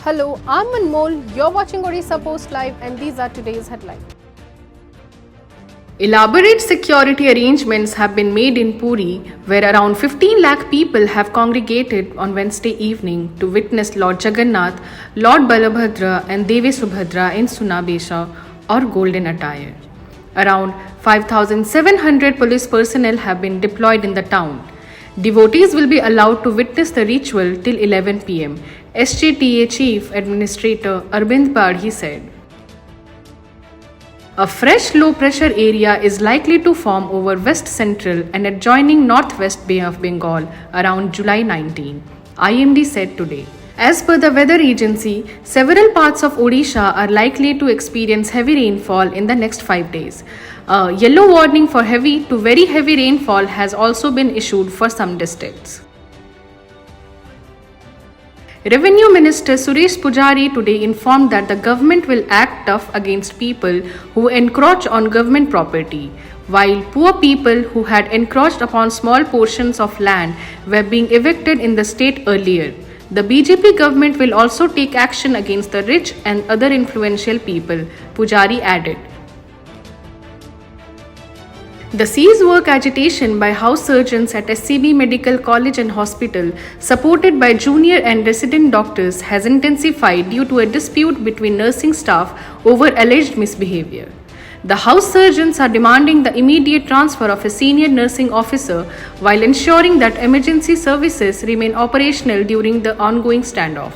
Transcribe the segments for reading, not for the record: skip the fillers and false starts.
Hello, I'm Anmol. You're watching Odisha Post Live, and these are today's headlines. Elaborate security arrangements have been made in Puri, where around 15 lakh people have congregated on Wednesday evening to witness Lord Jagannath, Lord Balabhadra and Devi Subhadra in Sunabesha or golden attire. Around 5,700 police personnel have been deployed in the town. Devotees will be allowed to witness the ritual till 11 pm, SJTA Chief Administrator Arvind Padhi said. A fresh low-pressure area is likely to form over West Central and adjoining Northwest Bay of Bengal around July 19, IMD said today. As per the weather agency, several parts of Odisha are likely to experience heavy rainfall in the next 5 days. A yellow warning for heavy to very heavy rainfall has also been issued for some districts. Revenue Minister Suresh Pujari today informed that the government will act tough against people who encroach on government property, while poor people who had encroached upon small portions of land were being evicted in the state earlier. The BJP government will also take action against the rich and other influential people, Pujari added. The cease work agitation by house surgeons at SCB Medical College and Hospital, supported by junior and resident doctors, has intensified due to a dispute between nursing staff over alleged misbehavior. The house surgeons are demanding the immediate transfer of a senior nursing officer while ensuring that emergency services remain operational during the ongoing standoff.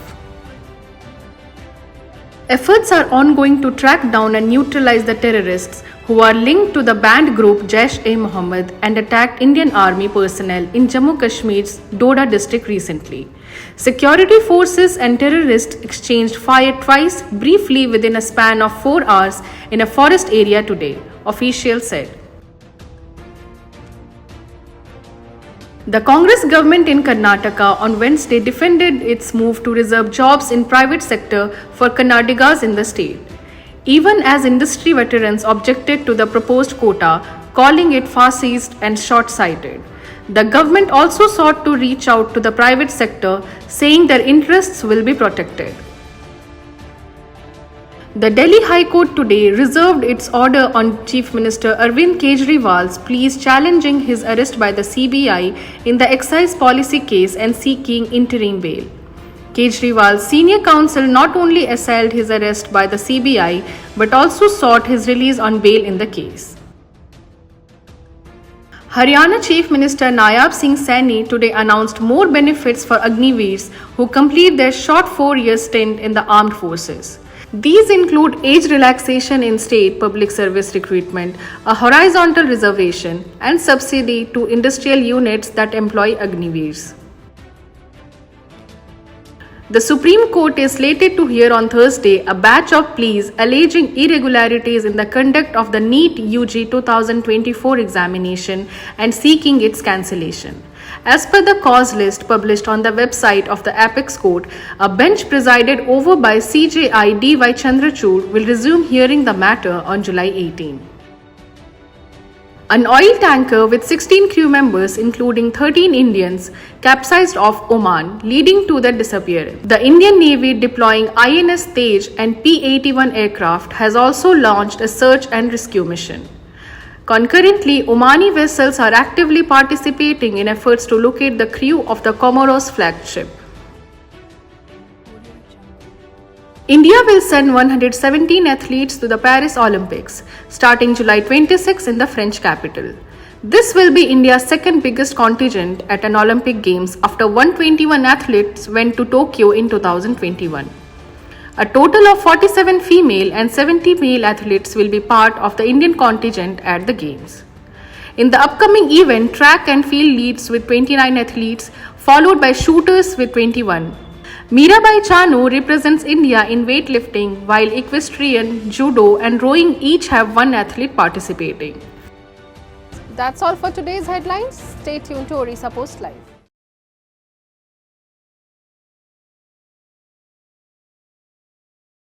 Efforts are ongoing to track down and neutralize the terrorists who are linked to the banned group Jaish-e-Mohammed and attacked Indian Army personnel in Jammu Kashmir's Doda district recently. Security forces and terrorists exchanged fire twice briefly within a span of 4 hours in a forest area today, officials said. The Congress government in Karnataka on Wednesday defended its move to reserve jobs in private sector for Kannadigas in the state, even as industry veterans objected to the proposed quota, calling it fascist and short-sighted. The government also sought to reach out to the private sector, saying their interests will be protected. The Delhi High Court today reserved its order on Chief Minister Arvind Kejriwal's pleas challenging his arrest by the CBI in the excise policy case and seeking interim bail. Kejriwal's senior counsel not only assailed his arrest by the CBI but also sought his release on bail in the case. Haryana Chief Minister Nayab Singh Saini today announced more benefits for Agniveers who complete their short 4-year stint in the armed forces. These include age relaxation in state public service recruitment, a horizontal reservation, and subsidy to industrial units that employ Agniveers. The Supreme Court is slated to hear on Thursday a batch of pleas alleging irregularities in the conduct of the NEET UG 2024 examination and seeking its cancellation. As per the cause list published on the website of the Apex Court, a bench presided over by CJI D.Y. Chandrachud will resume hearing the matter on July 18. An oil tanker with 16 crew members, including 13 Indians, capsized off Oman, leading to their disappearance. The Indian Navy, deploying INS Tej and P-81 aircraft, has also launched a search and rescue mission. Concurrently, Omani vessels are actively participating in efforts to locate the crew of the Comoros flagship. India will send 117 athletes to the Paris Olympics, starting July 26 in the French capital. This will be India's second biggest contingent at an Olympic Games after 121 athletes went to Tokyo in 2021. A total of 47 female and 70 male athletes will be part of the Indian contingent at the Games. In the upcoming event, track and field leads with 29 athletes, followed by shooters with 21. Mirabai Chanu represents India in weightlifting, while equestrian, judo and rowing each have 1 athlete participating. That's all for today's headlines. Stay tuned to Odisha Post Live.